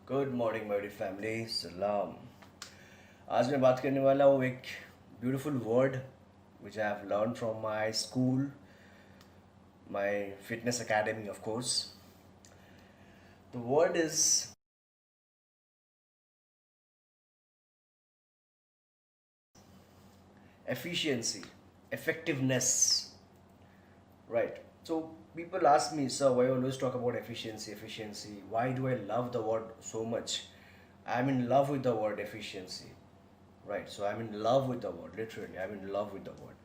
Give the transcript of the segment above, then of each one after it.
Good morning my dear family सलाम। आज मैं बात करने वाला हूँ एक beautiful word which I have learn from my school, my fitness academy of course. The word is efficiency, effectiveness, right? So people ask me, sir, why you always talk about efficiency? Why do I love the word so much? I'm in love with the word efficiency. Right, so I'm in love with the word, literally, I'm in love with the word.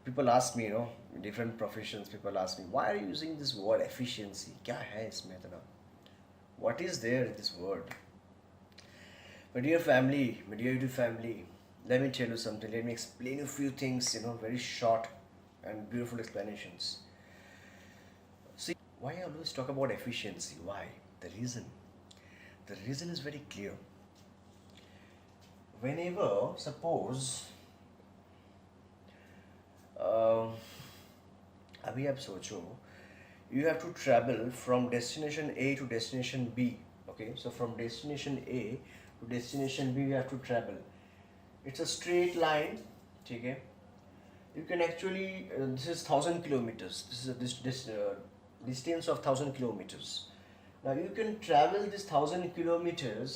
People ask me, in different professions, people ask me, why are you using this word efficiency? क्या है इसमें इतना? What is there in this word? My dear YouTube family, let me tell you something. Let me explain a few things, very short and beautiful explanations. See, why I always talk about efficiency? Why? The reason. The reason is very clear. Whenever, suppose, अभी आप सोचो, you have to travel from destination A to destination B. Okay, so from destination A to destination B, you have to travel. It's a straight line. Okay, you can actually this is 1,000 kilometers. This distance of 1,000 kilometers. Now you can travel this 1,000 kilometers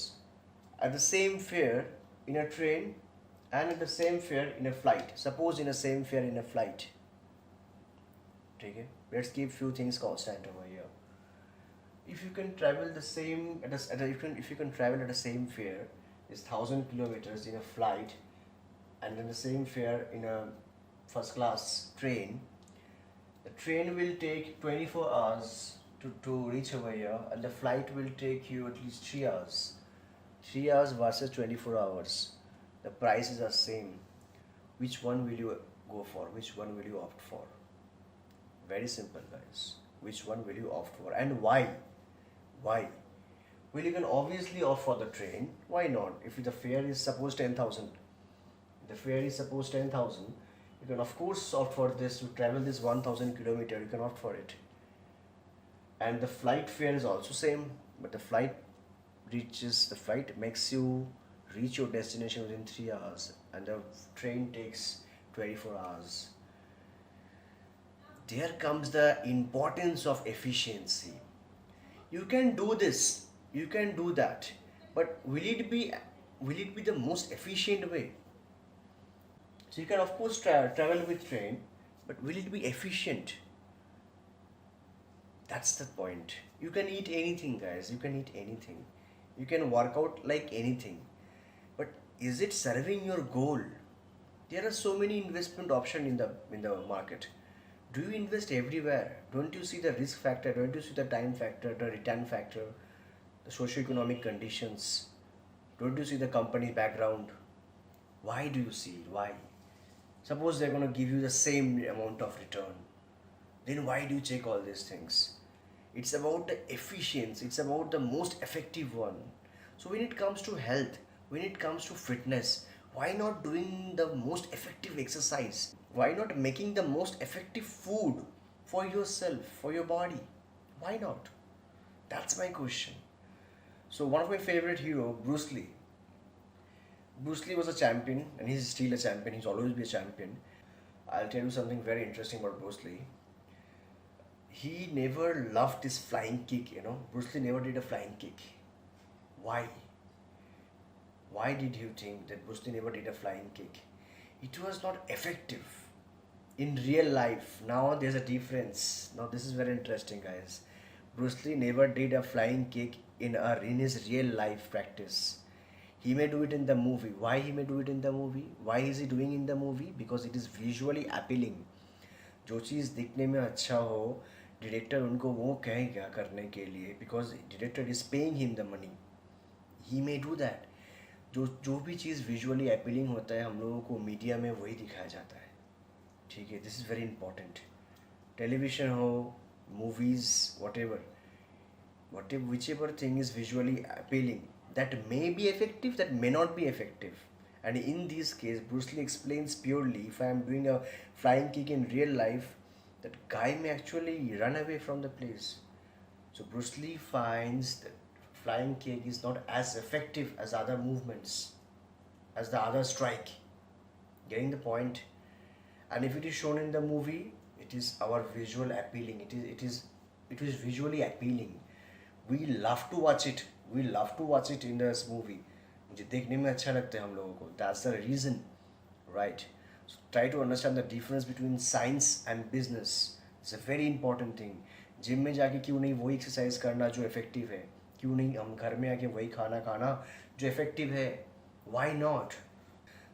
at the same fare in a train and at the same fare in a flight. Suppose in the same fare in a flight. Okay, let's keep few things constant over here. If you can travel the same if you can travel at the same fare is 1,000 kilometers in a flight and then the same fare in a first class train, the train will take 24 hours to reach over here and the flight will take you at least 3 hours. 3 hours versus 24 hours. The prices are same. Which one will you go for? Which one will you opt for? Very simple, guys. Which one will you opt for and why? Why? Well, you can obviously opt for the train. Why not? If the fare is suppose 10,000, the fare is suppose 10,000, you can of course opt for this to travel this 1,000 kilometer. You can opt for it. And the flight fare is also same, but the flight makes you reach your destination within 3 hours and the train takes 24 hours. There comes the importance of efficiency. You can do this, you can do that, but will it be the most efficient way? So you can of course travel with train, but will it be efficient? That's the point. You can eat anything, guys. You can eat anything. You can work out like anything. But is it serving your goal? There are so many investment options in the market. Do you invest everywhere? Don't you see the risk factor? Don't you see the time factor, the return factor, the socio-economic conditions? Don't you see the company background? Why do you see it? Why? Suppose they're going to give you the same amount of return. Then why do you check all these things? It's about the efficiency, it's about the most effective one. So when it comes to health, when it comes to fitness, why not doing the most effective exercise? Why not making the most effective food for yourself, for your body? Why not? That's my question. So one of my favorite hero, Bruce Lee. Bruce Lee was a champion and he's still a champion. He's always be a champion. I'll tell you something very interesting about Bruce Lee. He never loved this flying kick. Bruce Lee never did a flying kick. Why? Why did you think that Bruce Lee never did a flying kick? It was not effective in real life. Now there's a difference. Now this is very interesting, guys. Bruce Lee never did a flying kick in his real life practice. He may do it in the movie. Why he may do it in the movie? Why is he doing in the movie? Because it is visually appealing. जो चीज़ दिखने में अच्छा हो, director उनको वो कहेगा करने के लिए, because director is paying him the money. He may do that. जो भी चीज़ विजुअली अपीलिंग होता है हम लोगों को मीडिया में वही दिखाया जाता है. ठीक है, this is very important. Television हो, movies, whatever which ever thing is visually appealing, that may be effective, that may not be effective. And in this case, Bruce Lee explains purely, if I am doing a flying kick in real life, that guy may actually run away from the place. So Bruce Lee finds that flying kick is not as effective as other movements, as the other strike. Getting the point? And if it is shown in the movie, it is our visual appealing. It is visually appealing. We love to watch it. We love to watch it in this movie. मुझे देखने में अच्छा लगता है हम लोगों को. That's the reason, right? So try to understand the difference between science and business. It's a very important thing. Gym में जाके क्यों नहीं वही एक्सरसाइज करना जो इफेक्टिव है? क्यों नहीं हम घर में आके वही खाना खाना जो इफेक्टिव है? Why not?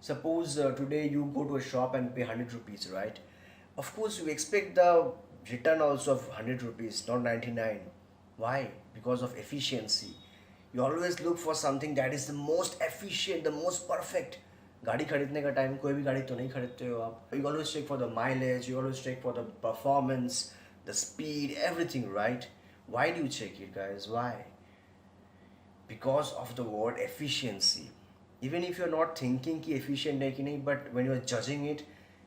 Suppose today you go to a shop and pay 100 rupees, right? Of course, you expect the return also of 100 rupees, not 99. Why? Because of efficiency. You always look for something that is the most efficient, the most perfect. गाड़ी खरीदने का time कोई भी गाड़ी तो नहीं खरीदते हो आप. You always check for the mileage, you always check for the performance, the speed, everything, right? Why do you check it, guys? Why? Because of the word efficiency. Even if you're not thinking कि efficient है कि नहीं, but when you're judging it,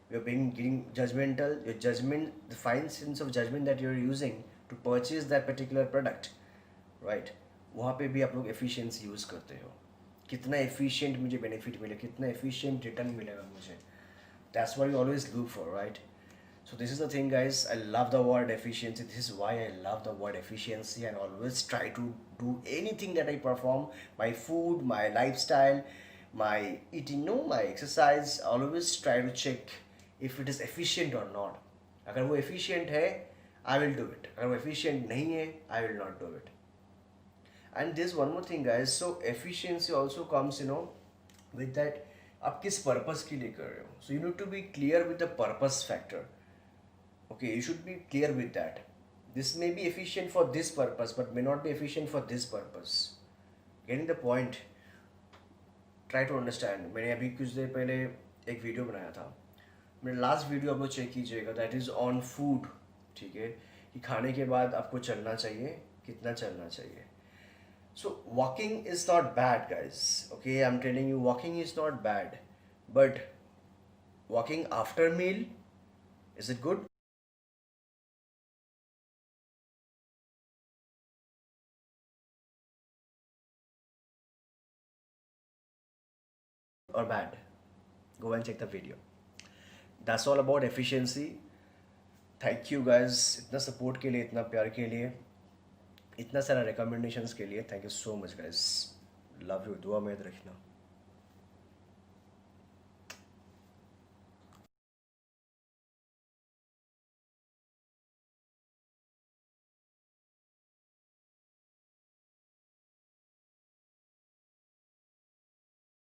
you're getting judgmental. Your judgment, the fine sense of judgment that you're using to purchase that particular product, right? वहाँ पे भी आप लोग efficiency use करते हो. कितना efficient मुझे benefit मिले, कितना efficient return मिलेगा मुझे. That's what you always look for, right? So this is the thing, guys. I love the word efficiency. This is why I love the word efficiency, and always try to do anything that I perform, my food, my lifestyle, my eating, no, my exercise. I always try to check if it is efficient or not. अगर वो efficient है, I will do it. अगर वो efficient नहीं है, I will not do it. And there's one more thing, guys. So efficiency also comes, with that आप किस purpose के लिए कर रहे हो. So you need to be clear with the purpose factor. Okay, you should be clear with that. This may be efficient for this purpose, but may not be efficient for this purpose. Getting the point? Try to understand. मैंने अभी कुछ देर पहले एक video बनाया था. मेरा last video आप लोग चेक कीजिएगा. That is on food. ठीक है, कि खाने के बाद आपको चलना चाहिए, कितना चलना चाहिए. So walking is not bad, guys. Okay, I'm telling you, walking is not bad. But walking after meal, is it good? Or bad? Go and check the video. That's all about efficiency. Thank you, guys. इतना support के लिए, इतना प्यार के लिए, इतना सारा recommendations के लिए. Thank you so much, guys. Love you. दुआ में याद रखना.